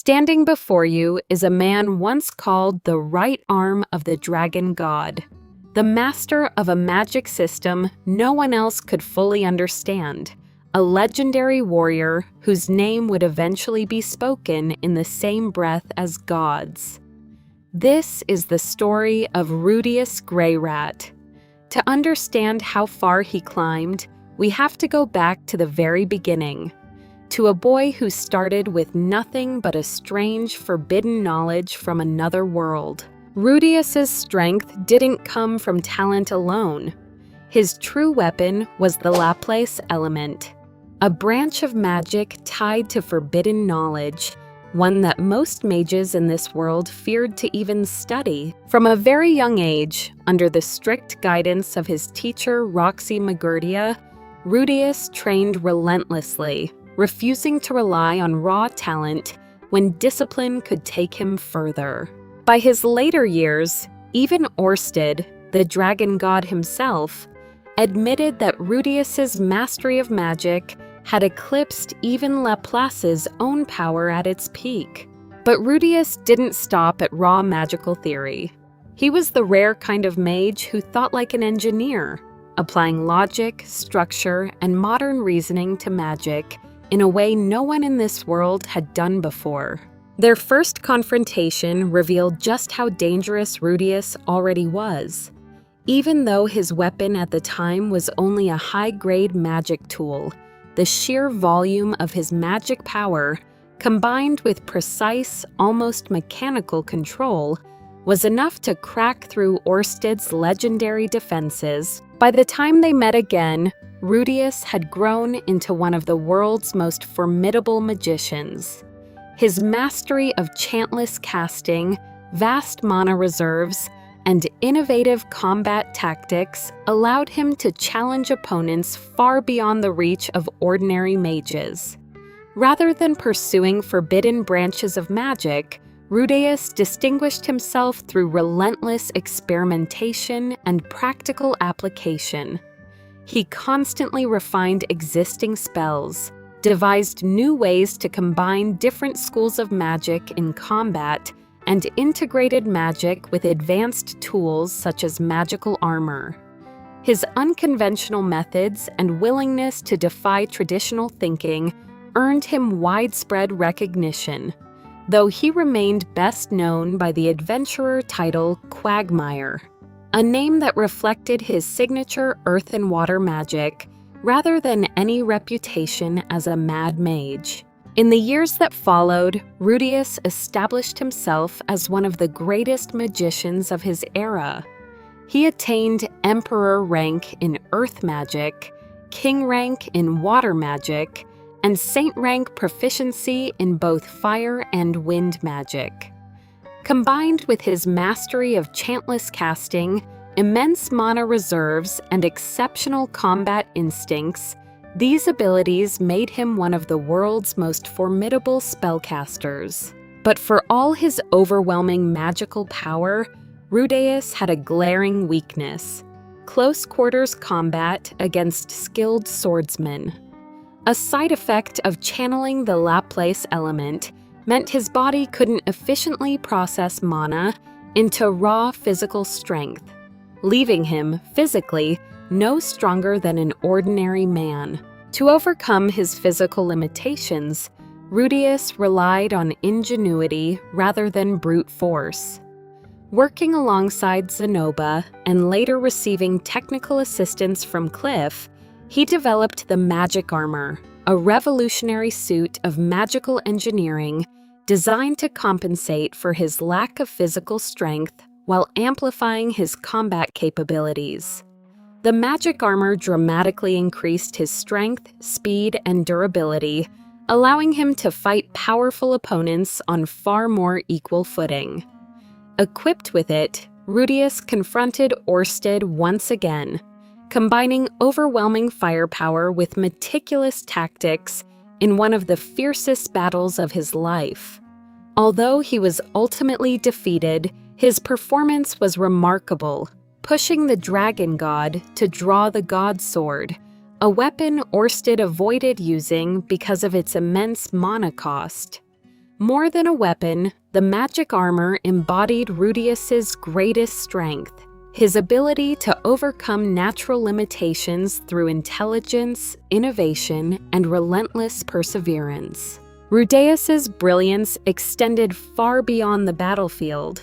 Standing before you is a man once called the right arm of the dragon god, the master of a magic system no one else could fully understand, a legendary warrior whose name would eventually be spoken in the same breath as gods. This is the story of Rudeus Greyrat. To understand how far he climbed, we have to go back to the very beginning, to a boy who started with nothing but a strange, forbidden knowledge from another world. Rudeus's strength didn't come from talent alone. His true weapon was the Laplace element, a branch of magic tied to forbidden knowledge, one that most mages in this world feared to even study. From a very young age, under the strict guidance of his teacher Roxy Magurdia, Rudeus trained relentlessly, refusing to rely on raw talent when discipline could take him further. By his later years, even Orsted, the dragon god himself, admitted that Rudeus's mastery of magic had eclipsed even Laplace's own power at its peak. But Rudeus didn't stop at raw magical theory. He was the rare kind of mage who thought like an engineer, applying logic, structure, and modern reasoning to magic in a way no one in this world had done before. Their first confrontation revealed just how dangerous Rudeus already was. Even though his weapon at the time was only a high-grade magic tool, the sheer volume of his magic power, combined with precise, almost mechanical control, was enough to crack through Orsted's legendary defenses. By the time they met again, Rudeus had grown into one of the world's most formidable magicians. His mastery of chantless casting, vast mana reserves, and innovative combat tactics allowed him to challenge opponents far beyond the reach of ordinary mages. Rather than pursuing forbidden branches of magic, Rudeus distinguished himself through relentless experimentation and practical application. He constantly refined existing spells, devised new ways to combine different schools of magic in combat, and integrated magic with advanced tools such as magical armor. His unconventional methods and willingness to defy traditional thinking earned him widespread recognition, though he remained best known by the adventurer title Quagmire, a name that reflected his signature earth and water magic rather than any reputation as a mad mage. In the years that followed, Rudeus established himself as one of the greatest magicians of his era. He attained Emperor rank in earth magic, King rank in water magic, and Saint rank proficiency in both fire and wind magic. Combined with his mastery of chantless casting, immense mana reserves, and exceptional combat instincts, these abilities made him one of the world's most formidable spellcasters. But for all his overwhelming magical power, Rudeus had a glaring weakness: close-quarters combat against skilled swordsmen. A side effect of channeling the Laplace element meant his body couldn't efficiently process mana into raw physical strength, leaving him, physically, no stronger than an ordinary man. To overcome his physical limitations, Rudeus relied on ingenuity rather than brute force. Working alongside Zenoba and later receiving technical assistance from Cliff, he developed the Magic Armor, a revolutionary suit of magical engineering designed to compensate for his lack of physical strength while amplifying his combat capabilities. The magic armor dramatically increased his strength, speed, and durability, allowing him to fight powerful opponents on far more equal footing. Equipped with it, Rudeus confronted Orsted once again, combining overwhelming firepower with meticulous tactics in one of the fiercest battles of his life. Although he was ultimately defeated, his performance was remarkable, pushing the dragon god to draw the god sword, a weapon Orsted avoided using because of its immense mana cost. More than a weapon, the magic armor embodied Rudeus's greatest strength, his ability to overcome natural limitations through intelligence, innovation, and relentless perseverance. Rudeus's brilliance extended far beyond the battlefield.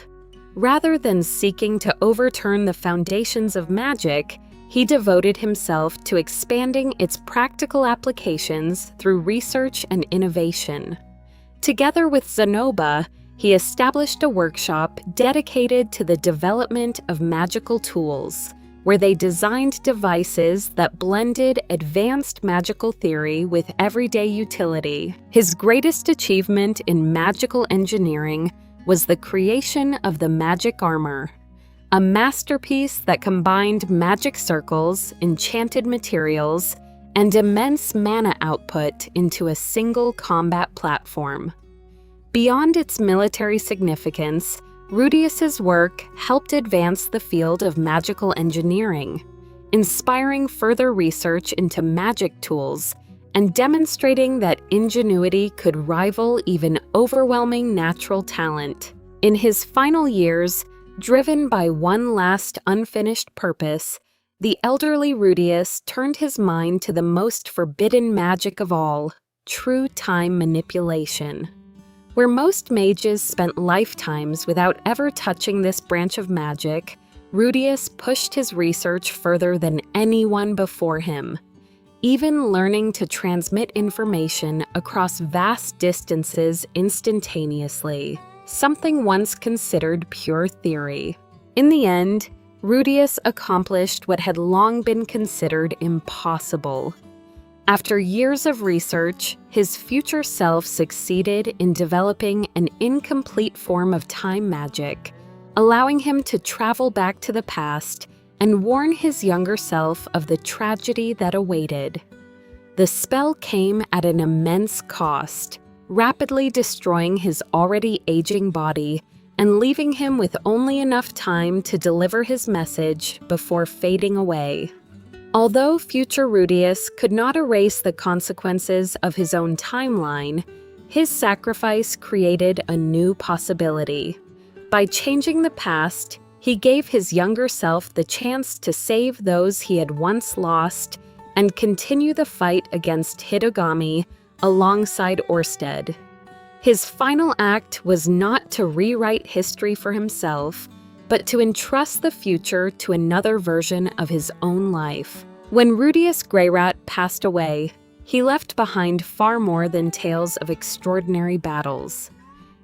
Rather than seeking to overturn the foundations of magic, he devoted himself to expanding its practical applications through research and innovation. Together with Zenoba, he established a workshop dedicated to the development of magical tools, where they designed devices that blended advanced magical theory with everyday utility. His greatest achievement in magical engineering was the creation of the magic armor, a masterpiece that combined magic circles, enchanted materials, and immense mana output into a single combat platform. Beyond its military significance, Rudeus's work helped advance the field of magical engineering, inspiring further research into magic tools and demonstrating that ingenuity could rival even overwhelming natural talent. In his final years, driven by one last unfinished purpose, the elderly Rudeus turned his mind to the most forbidden magic of all, true time manipulation. Where most mages spent lifetimes without ever touching this branch of magic, Rudeus pushed his research further than anyone before him, even learning to transmit information across vast distances instantaneously, something once considered pure theory. In the end, Rudeus accomplished what had long been considered impossible. After years of research, his future self succeeded in developing an incomplete form of time magic, allowing him to travel back to the past and warn his younger self of the tragedy that awaited. The spell came at an immense cost, rapidly destroying his already aging body and leaving him with only enough time to deliver his message before fading away. Although future Rudeus could not erase the consequences of his own timeline, his sacrifice created a new possibility. By changing the past, he gave his younger self the chance to save those he had once lost and continue the fight against Hitogami alongside Orsted. His final act was not to rewrite history for himself, but to entrust the future to another version of his own life. When Rudeus Greyrat passed away, he left behind far more than tales of extraordinary battles.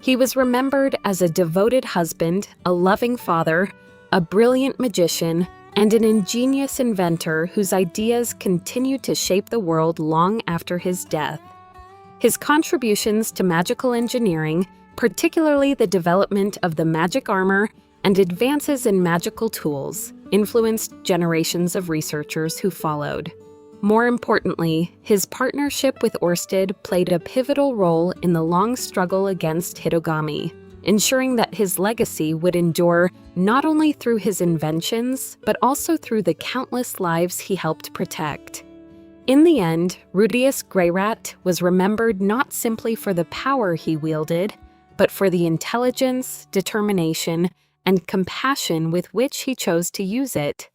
He was remembered as a devoted husband, a loving father, a brilliant magician, and an ingenious inventor whose ideas continued to shape the world long after his death. His contributions to magical engineering, particularly the development of the magic armor and advances in magical tools, influenced generations of researchers who followed. More importantly, his partnership with Orsted played a pivotal role in the long struggle against Hitogami, ensuring that his legacy would endure not only through his inventions, but also through the countless lives he helped protect. In the end, Rudeus Greyrat was remembered not simply for the power he wielded, but for the intelligence, determination, and compassion with which he chose to use it.